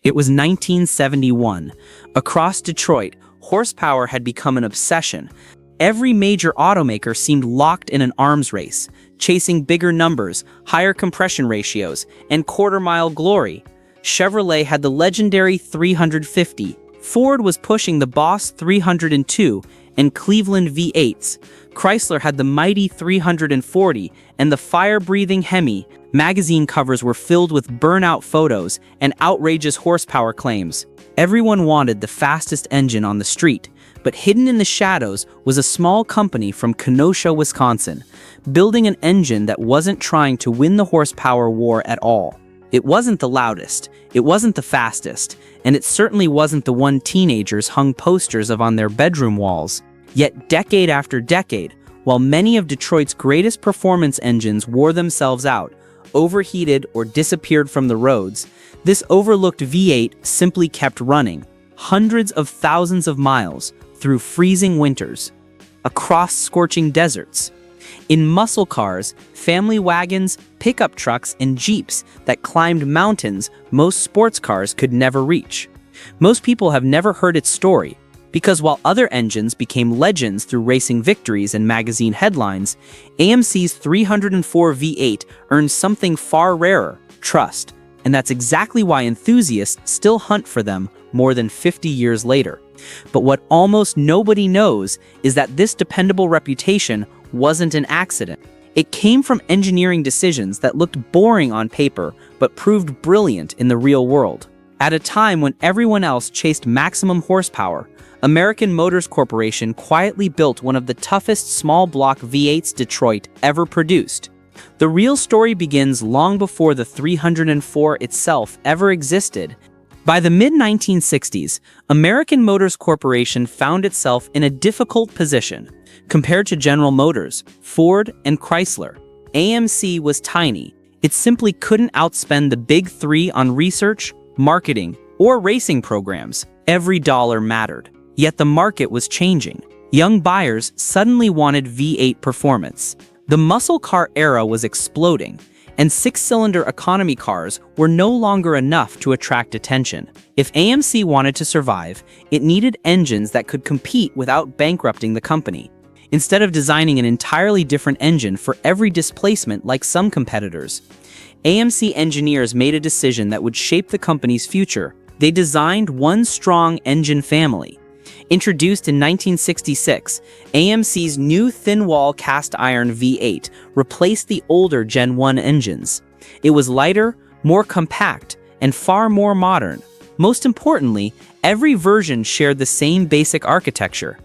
It was 1971. Across Detroit, horsepower had become an obsession. Every major automaker seemed locked in an arms race, chasing bigger numbers, higher compression ratios, and quarter-mile glory. Chevrolet had the legendary 350. Ford was pushing the Boss 302 and Cleveland V8s. Chrysler had the mighty 340 and the fire-breathing Hemi. Magazine covers were filled with burnout photos and outrageous horsepower claims. Everyone wanted the fastest engine on the street, but hidden in the shadows was a small company from Kenosha, Wisconsin, building an engine that wasn't trying to win the horsepower war at all. It wasn't the loudest, it wasn't the fastest, and it certainly wasn't the one teenagers hung posters of on their bedroom walls. Yet decade after decade, while many of Detroit's greatest performance engines wore themselves out, overheated or disappeared from the roads, this overlooked V8 simply kept running, hundreds of thousands of miles, through freezing winters, across scorching deserts, in muscle cars, family wagons, pickup trucks, and Jeeps that climbed mountains most sports cars could never reach. Most people have never heard its story, because while other engines became legends through racing victories and magazine headlines, AMC's 304 V8 earned something far rarer: trust. And that's exactly why enthusiasts still hunt for them more than 50 years later. But what almost nobody knows is that this dependable reputation wasn't an accident. It came from engineering decisions that looked boring on paper but proved brilliant in the real world. At a time when everyone else chased maximum horsepower, American Motors Corporation quietly built one of the toughest small-block V8s Detroit ever produced. The real story begins long before the 304 itself ever existed. By the mid-1960s, American Motors Corporation found itself in a difficult position. Compared to General Motors, Ford, and Chrysler, AMC was tiny. It simply couldn't outspend the big three on research, marketing, or racing programs. Every dollar mattered. Yet the market was changing. Young buyers suddenly wanted V8 performance. The muscle car era was exploding, and six-cylinder economy cars were no longer enough to attract attention. If AMC wanted to survive, it needed engines that could compete without bankrupting the company. Instead of designing an entirely different engine for every displacement like some competitors, AMC engineers made a decision that would shape the company's future. They designed one strong engine family. Introduced in 1966, AMC's new thin-wall cast-iron V8 replaced the older Gen 1 engines. It was lighter, more compact, and far more modern. Most importantly, every version shared the same basic architecture.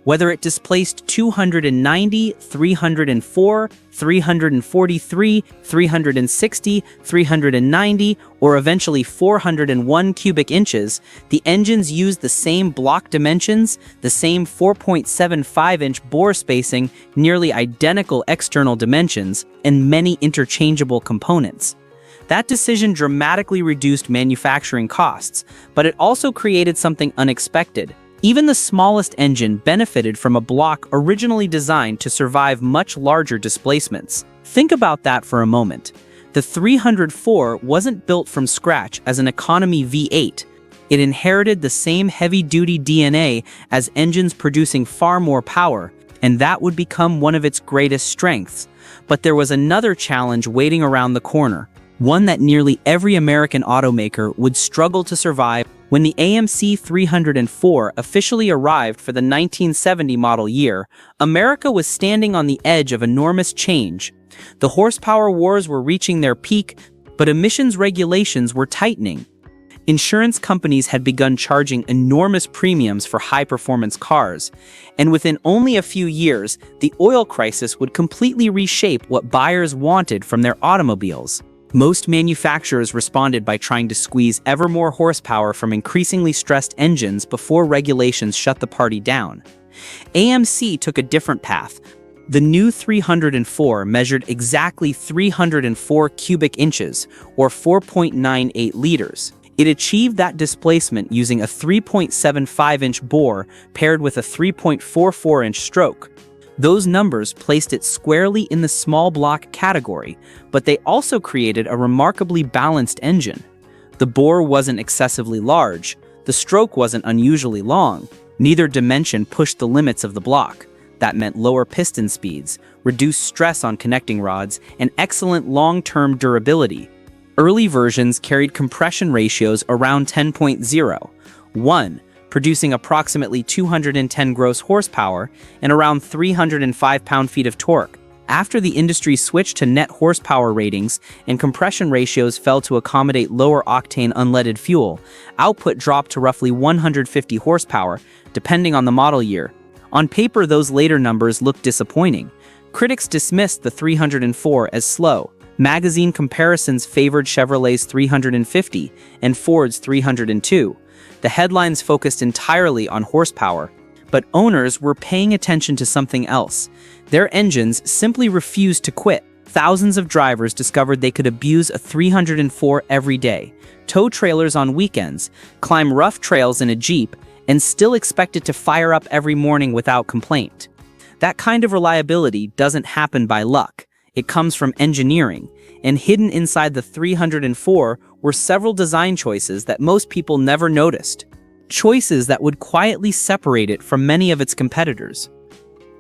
Whether it displaced 290, 304, 343, 360, 390, or eventually 401 cubic inches, the engines used the same block dimensions, the same 4.75-inch bore spacing, nearly identical external dimensions, and many interchangeable components. That decision dramatically reduced manufacturing costs, but it also created something unexpected. Even the smallest engine benefited from a block originally designed to survive much larger displacements. Think about that for a moment. The 304 wasn't built from scratch as an economy V8. It inherited the same heavy-duty DNA as engines producing far more power, and that would become one of its greatest strengths. But there was another challenge waiting around the corner, one that nearly every American automaker would struggle to survive. When the AMC 304 officially arrived for the 1970 model year, America was standing on the edge of enormous change. The horsepower wars were reaching their peak, but emissions regulations were tightening. Insurance companies had begun charging enormous premiums for high-performance cars, and within only a few years, the oil crisis would completely reshape what buyers wanted from their automobiles. Most manufacturers responded by trying to squeeze ever more horsepower from increasingly stressed engines before regulations shut the party down. AMC took a different path. The new 304 measured exactly 304 cubic inches, or 4.98 liters. It achieved that displacement using a 3.75-inch bore paired with a 3.44-inch stroke. Those numbers placed it squarely in the small block category, but they also created a remarkably balanced engine. The bore wasn't excessively large, the stroke wasn't unusually long, neither dimension pushed the limits of the block. That meant lower piston speeds, reduced stress on connecting rods, and excellent long-term durability. Early versions carried compression ratios around 10.0, 1, producing approximately 210 gross horsepower and around 305 pound-feet of torque. After the industry switched to net horsepower ratings and compression ratios fell to accommodate lower-octane unleaded fuel, output dropped to roughly 150 horsepower, depending on the model year. On paper, those later numbers looked disappointing. Critics dismissed the 304 as slow. Magazine comparisons favored Chevrolet's 350 and Ford's 302. The headlines focused entirely on horsepower, but owners were paying attention to something else. Their engines simply refused to quit. Thousands of drivers discovered they could abuse a 304 every day, tow trailers on weekends, climb rough trails in a Jeep, and still expect it to fire up every morning without complaint. That kind of reliability doesn't happen by luck. It comes from engineering, and hidden inside the 304 were several design choices that most people never noticed. Choices that would quietly separate it from many of its competitors.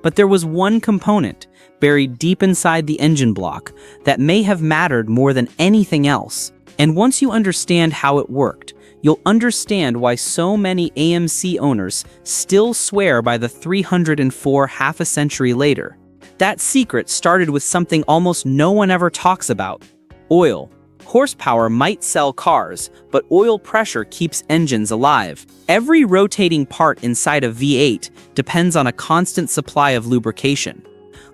But there was one component, buried deep inside the engine block, that may have mattered more than anything else. And once you understand how it worked, you'll understand why so many AMC owners still swear by the 304 half a century later. That secret started with something almost no one ever talks about: oil. Horsepower might sell cars, but oil pressure keeps engines alive. Every rotating part inside a V8 depends on a constant supply of lubrication.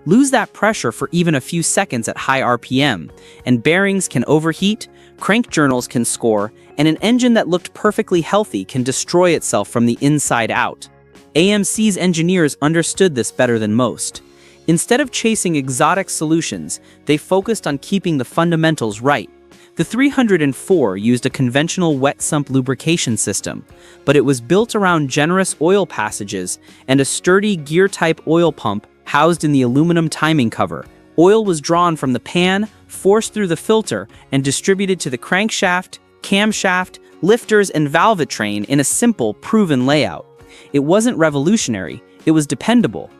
Lose that pressure for even a few seconds at high RPM, and bearings can overheat, crank journals can score, and an engine that looked perfectly healthy can destroy itself from the inside out. AMC's engineers understood this better than most. Instead of chasing exotic solutions, they focused on keeping the fundamentals right. The 304 used a conventional wet sump lubrication system, but it was built around generous oil passages and a sturdy gear-type oil pump housed in the aluminum timing cover. Oil was drawn from the pan, forced through the filter, and distributed to the crankshaft, camshaft, lifters, and valvetrain in a simple, proven layout. It wasn't revolutionary, it was dependable.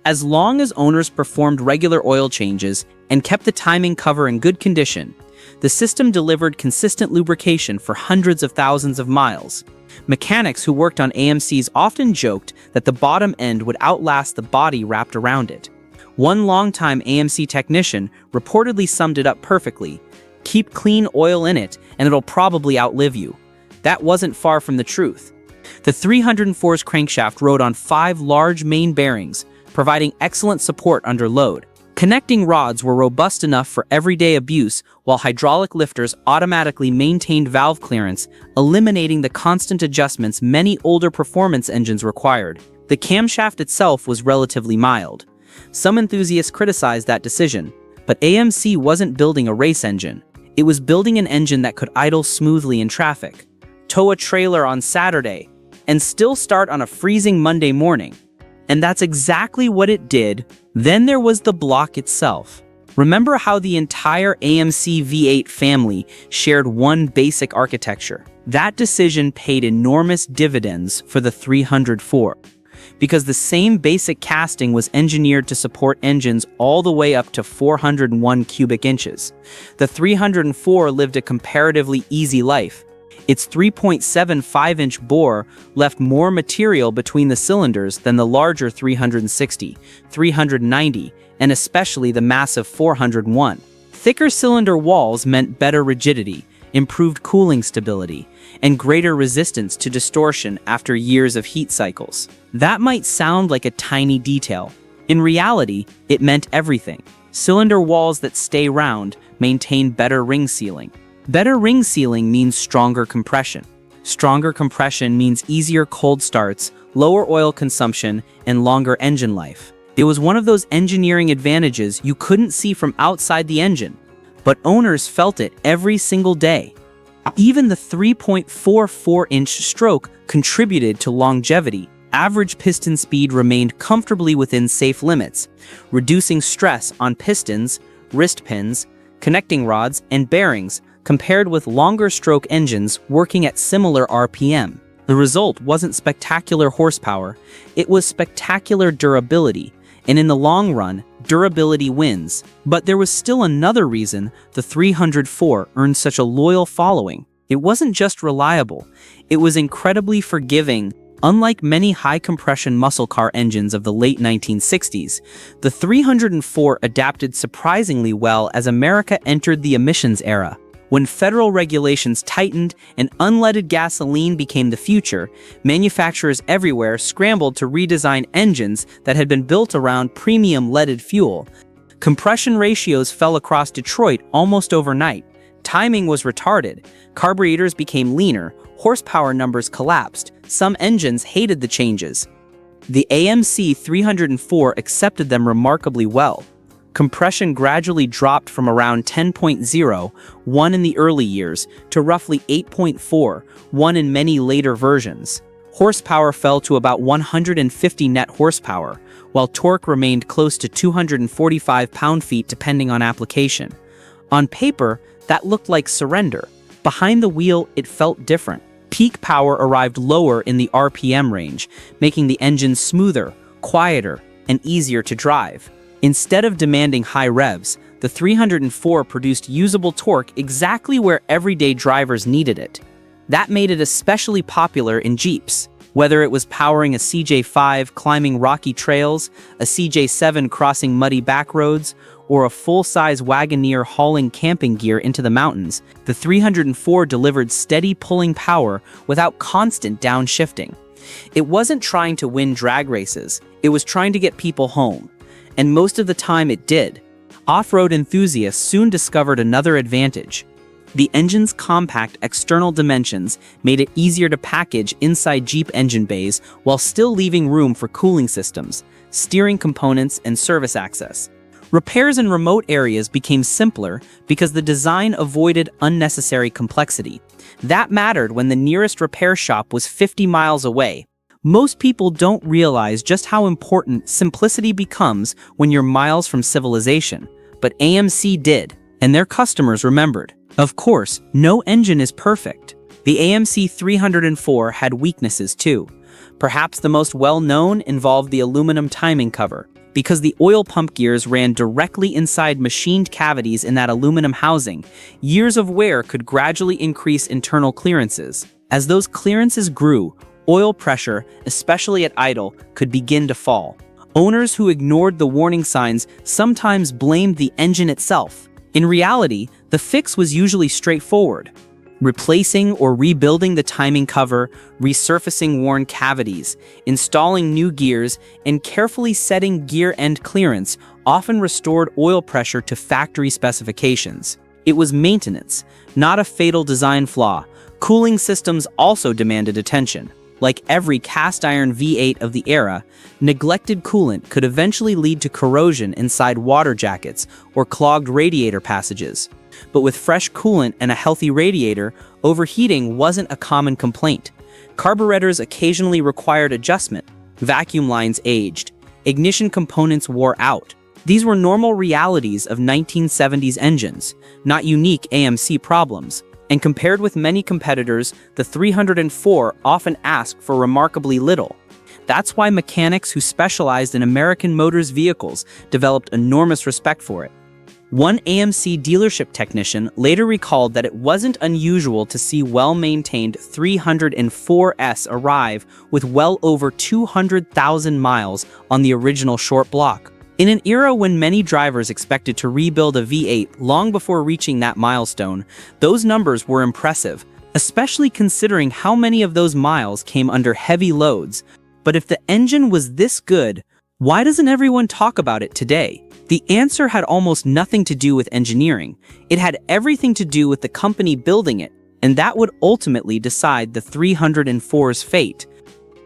As long as owners performed regular oil changes and kept the timing cover in good condition, the system delivered consistent lubrication for hundreds of thousands of miles. Mechanics who worked on AMCs often joked that the bottom end would outlast the body wrapped around it. One longtime AMC technician reportedly summed it up perfectly: keep clean oil in it and it'll probably outlive you. That wasn't far from the truth. The 304's crankshaft rode on 5 large main bearings, providing excellent support under load. Connecting rods were robust enough for everyday abuse, while hydraulic lifters automatically maintained valve clearance, eliminating the constant adjustments many older performance engines required. The camshaft itself was relatively mild. Some enthusiasts criticized that decision, but AMC wasn't building a race engine. It was building an engine that could idle smoothly in traffic, tow a trailer on Saturday, and still start on a freezing Monday morning. And that's exactly what it did. Then there was the block itself. Remember how the entire AMC V8 family shared one basic architecture? That decision paid enormous dividends for the 304, because the same basic casting was engineered to support engines all the way up to 401 cubic inches. The 304 lived a comparatively easy life. Its 3.75-inch bore left more material between the cylinders than the larger 360, 390, and especially the massive 401. Thicker cylinder walls meant better rigidity, improved cooling stability, and greater resistance to distortion after years of heat cycles. That might sound like a tiny detail. In reality, it meant everything. Cylinder walls that stay round maintain better ring sealing. Better ring sealing means stronger compression. Stronger compression means easier cold starts, lower oil consumption, and longer engine life. It was one of those engineering advantages you couldn't see from outside the engine, but owners felt it every single day. Even the 3.44-inch stroke contributed to longevity. Average piston speed remained comfortably within safe limits, reducing stress on pistons, wrist pins, connecting rods, and bearings, compared with longer-stroke engines working at similar RPM. The result wasn't spectacular horsepower, it was spectacular durability, and in the long run, durability wins. But there was still another reason the 304 earned such a loyal following. It wasn't just reliable, it was incredibly forgiving. Unlike many high-compression muscle car engines of the late 1960s, the 304 adapted surprisingly well as America entered the emissions era. When federal regulations tightened and unleaded gasoline became the future, manufacturers everywhere scrambled to redesign engines that had been built around premium leaded fuel. Compression ratios fell across Detroit almost overnight. Timing was retarded, carburetors became leaner, horsepower numbers collapsed, some engines hated the changes. The AMC 304 accepted them remarkably well. Compression gradually dropped from around 10.0, in the early years, to roughly 8.4, in many later versions. Horsepower fell to about 150 net horsepower, while torque remained close to 245 pound-feet depending on application. On paper, that looked like surrender. Behind the wheel, it felt different. Peak power arrived lower in the RPM range, making the engine smoother, quieter, and easier to drive. Instead of demanding high revs, the 304 produced usable torque exactly where everyday drivers needed it. That made it especially popular in Jeeps. Whether it was powering a CJ5 climbing rocky trails, a CJ7 crossing muddy back roads, or a full-size Wagoneer hauling camping gear into the mountains, the 304 delivered steady pulling power without constant downshifting. It wasn't trying to win drag races, it was trying to get people home. And most of the time it did. Off-road enthusiasts soon discovered another advantage. The engine's compact external dimensions made it easier to package inside Jeep engine bays while still leaving room for cooling systems, steering components, and service access. Repairs in remote areas became simpler because the design avoided unnecessary complexity. That mattered when the nearest repair shop was 50 miles away. Most people don't realize just how important simplicity becomes when you're miles from civilization, but AMC did, and their customers remembered. Of course, no engine is perfect. The AMC 304 had weaknesses too. Perhaps the most well-known involved the aluminum timing cover. Because the oil pump gears ran directly inside machined cavities in that aluminum housing, years of wear could gradually increase internal clearances. As those clearances grew, oil pressure, especially at idle, could begin to fall. Owners who ignored the warning signs sometimes blamed the engine itself. In reality, the fix was usually straightforward. Replacing or rebuilding the timing cover, resurfacing worn cavities, installing new gears, and carefully setting gear end clearance often restored oil pressure to factory specifications. It was maintenance, not a fatal design flaw. Cooling systems also demanded attention. Like every cast-iron V8 of the era, neglected coolant could eventually lead to corrosion inside water jackets or clogged radiator passages. But with fresh coolant and a healthy radiator, overheating wasn't a common complaint. Carburetors occasionally required adjustment, vacuum lines aged, ignition components wore out. These were normal realities of 1970s engines, not unique AMC problems. And compared with many competitors, the 304 often asked for remarkably little. That's why mechanics who specialized in American Motors vehicles developed enormous respect for it. One AMC dealership technician later recalled that it wasn't unusual to see well-maintained 304s arrive with well over 200,000 miles on the original short block. In an era when many drivers expected to rebuild a V8 long before reaching that milestone, those numbers were impressive, especially considering how many of those miles came under heavy loads. But if the engine was this good, why doesn't everyone talk about it today? The answer had almost nothing to do with engineering. It had everything to do with the company building it, and that would ultimately decide the 304's fate.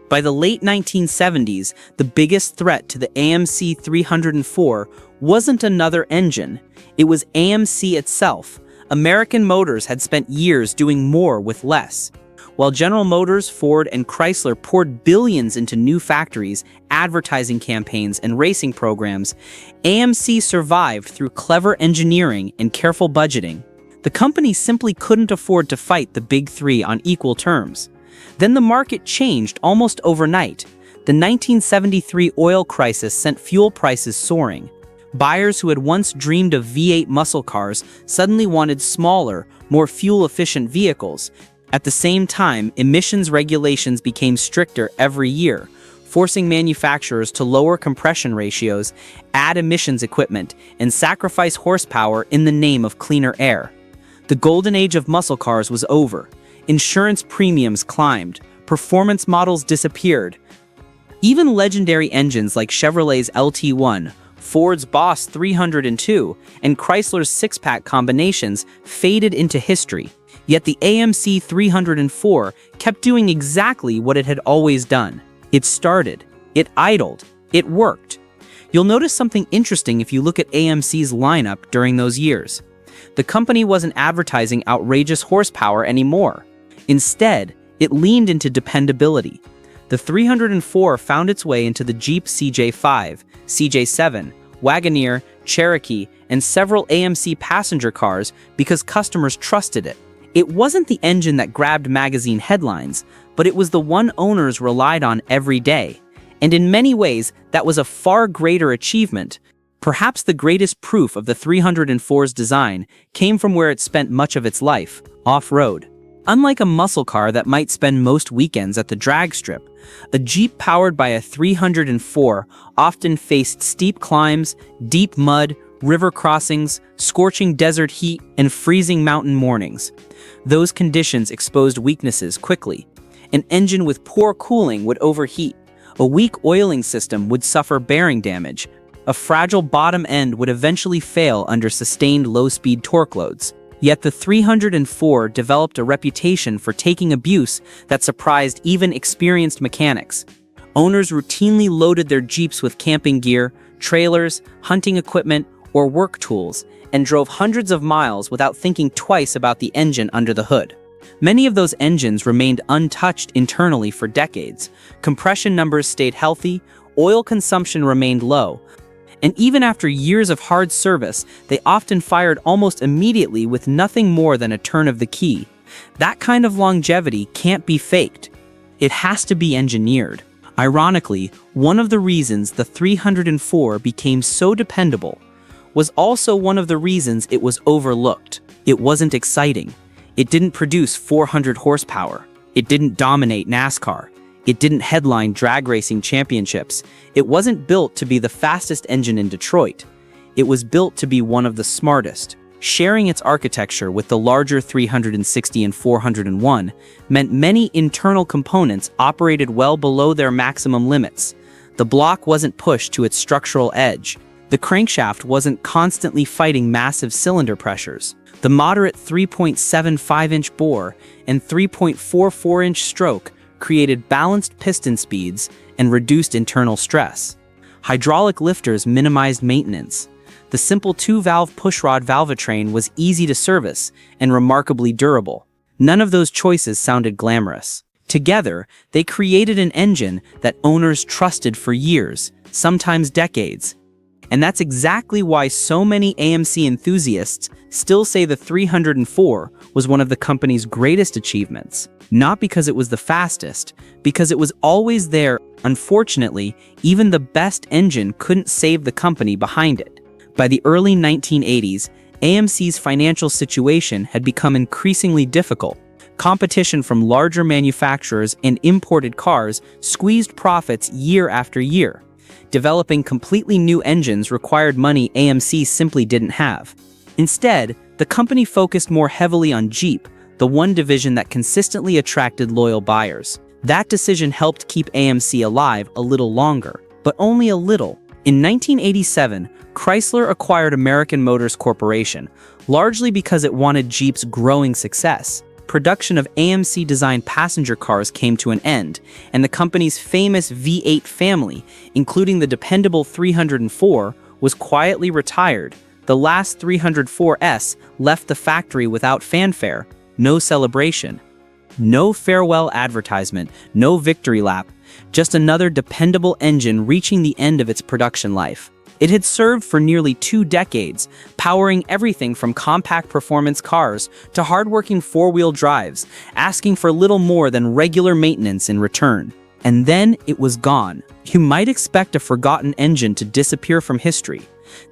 By the late 1970s, the biggest threat to the AMC 304 wasn't another engine. It was AMC itself. American Motors had spent years doing more with less. While General Motors, Ford, and Chrysler poured billions into new factories, advertising campaigns, and racing programs, AMC survived through clever engineering and careful budgeting. The company simply couldn't afford to fight the big three on equal terms. Then the market changed almost overnight. The 1973 oil crisis sent fuel prices soaring. Buyers who had once dreamed of V8 muscle cars suddenly wanted smaller, more fuel-efficient vehicles. At the same time, emissions regulations became stricter every year, forcing manufacturers to lower compression ratios, add emissions equipment, and sacrifice horsepower in the name of cleaner air. The golden age of muscle cars was over. Insurance premiums climbed, performance models disappeared. Even legendary engines like Chevrolet's LT1, Ford's Boss 302, and Chrysler's six-pack combinations faded into history. Yet the AMC 304 kept doing exactly what it had always done. It started, it idled, it worked. You'll notice something interesting if you look at AMC's lineup during those years. The company wasn't advertising outrageous horsepower anymore. Instead, it leaned into dependability. The 304 found its way into the Jeep CJ5, CJ7, Wagoneer, Cherokee, and several AMC passenger cars because customers trusted it. It wasn't the engine that grabbed magazine headlines, but it was the one owners relied on every day. And in many ways, that was a far greater achievement. Perhaps the greatest proof of the 304's design came from where it spent much of its life, off-road. Unlike a muscle car that might spend most weekends at the drag strip, a Jeep powered by a 304 often faced steep climbs, deep mud, river crossings, scorching desert heat, and freezing mountain mornings. Those conditions exposed weaknesses quickly. An engine with poor cooling would overheat. A weak oiling system would suffer bearing damage. A fragile bottom end would eventually fail under sustained low-speed torque loads. Yet the 304 developed a reputation for taking abuse that surprised even experienced mechanics. Owners routinely loaded their Jeeps with camping gear, trailers, hunting equipment, or work tools, and drove hundreds of miles without thinking twice about the engine under the hood. Many of those engines remained untouched internally for decades. Compression numbers stayed healthy, oil consumption remained low, and even after years of hard service, they often fired almost immediately with nothing more than a turn of the key. That kind of longevity can't be faked. It has to be engineered. Ironically, one of the reasons the 304 became so dependable was also one of the reasons it was overlooked. It wasn't exciting. It didn't produce 400 horsepower. It didn't dominate NASCAR. It didn't headline drag racing championships. It wasn't built to be the fastest engine in Detroit. It was built to be one of the smartest. Sharing its architecture with the larger 360 and 401 meant many internal components operated well below their maximum limits. The block wasn't pushed to its structural edge. The crankshaft wasn't constantly fighting massive cylinder pressures. The moderate 3.75-inch bore and 3.44-inch stroke created balanced piston speeds and reduced internal stress. Hydraulic lifters minimized maintenance. The simple two-valve pushrod valvetrain was easy to service and remarkably durable. None of those choices sounded glamorous. Together, they created an engine that owners trusted for years, sometimes decades. And that's exactly why so many AMC enthusiasts still say the 304 was one of the company's greatest achievements. Not because it was the fastest, because it was always there. Unfortunately, even the best engine couldn't save the company behind it. By the early 1980s, AMC's financial situation had become increasingly difficult. Competition from larger manufacturers and imported cars squeezed profits year after year. Developing completely new engines required money AMC simply didn't have. Instead, the company focused more heavily on Jeep, the one division that consistently attracted loyal buyers. That decision helped keep AMC alive a little longer, but only a little. In 1987, Chrysler acquired American Motors Corporation, largely because it wanted Jeep's growing success. Production of AMC-designed passenger cars came to an end, and the company's famous V8 family, including the Dependable 304, was quietly retired. The last 304S left the factory without fanfare, no celebration, no farewell advertisement, no victory lap, just another dependable engine reaching the end of its production life. It had served for nearly 2 decades, powering everything from compact performance cars to hardworking four-wheel drives, asking for little more than regular maintenance in return. And then it was gone. You might expect a forgotten engine to disappear from history.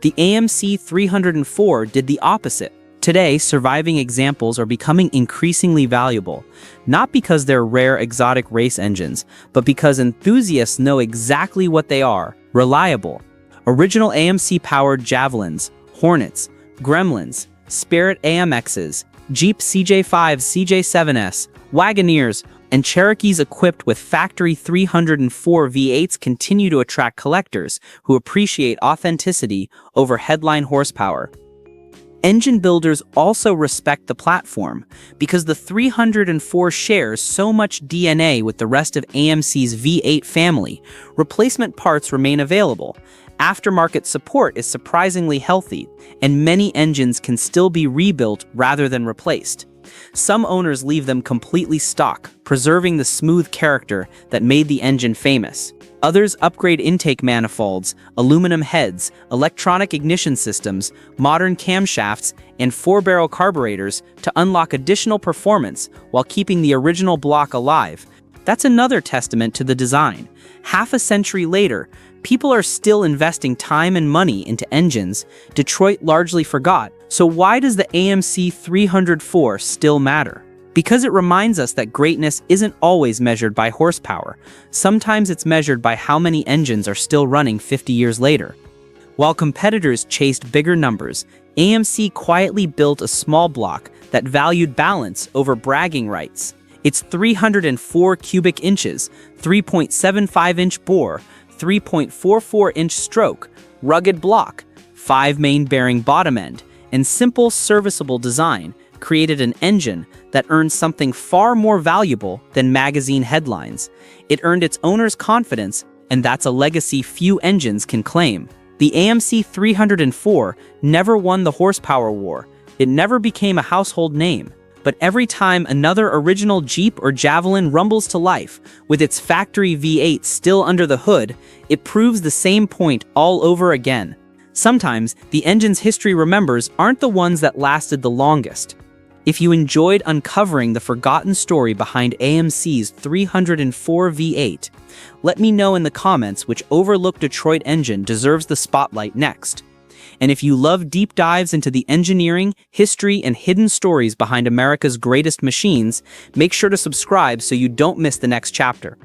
The AMC 304 did the opposite. Today, surviving examples are becoming increasingly valuable, not because they're rare exotic race engines, but because enthusiasts know exactly what they are: reliable. Original AMC-powered Javelins, Hornets, Gremlins, Spirit AMXs, Jeep CJ5, CJ7S, Wagoneers, and Cherokees equipped with factory 304 V8s continue to attract collectors who appreciate authenticity over headline horsepower. Engine builders also respect the platform because the 304 shares so much DNA with the rest of AMC's V8 family. Replacement parts remain available. Aftermarket support is surprisingly healthy, and many engines can still be rebuilt rather than replaced. Some owners leave them completely stock, preserving the smooth character that made the engine famous. Others upgrade intake manifolds, aluminum heads, electronic ignition systems, modern camshafts, and 4-barrel carburetors to unlock additional performance while keeping the original block alive. That's another testament to the design. Half a century later, people are still investing time and money into engines Detroit largely forgot. So why does the AMC 304 still matter? Because it reminds us that greatness isn't always measured by horsepower. Sometimes it's measured by how many engines are still running 50 years later. While competitors chased bigger numbers, AMC quietly built a small block that valued balance over bragging rights. Its 304 cubic inches, 3.75-inch bore, 3.44-inch stroke, rugged block, 5-main bearing bottom end, and simple serviceable design created an engine that earned something far more valuable than magazine headlines. It earned its owner's confidence, and that's a legacy few engines can claim. The AMC 304 never won the horsepower war. It never became a household name. But every time another original Jeep or Javelin rumbles to life, with its factory V8 still under the hood, it proves the same point all over again. Sometimes, the engines history remembers aren't the ones that lasted the longest. If you enjoyed uncovering the forgotten story behind AMC's 304 V8, let me know in the comments which overlooked Detroit engine deserves the spotlight next. And if you love deep dives into the engineering, history, and hidden stories behind America's greatest machines, make sure to subscribe so you don't miss the next chapter.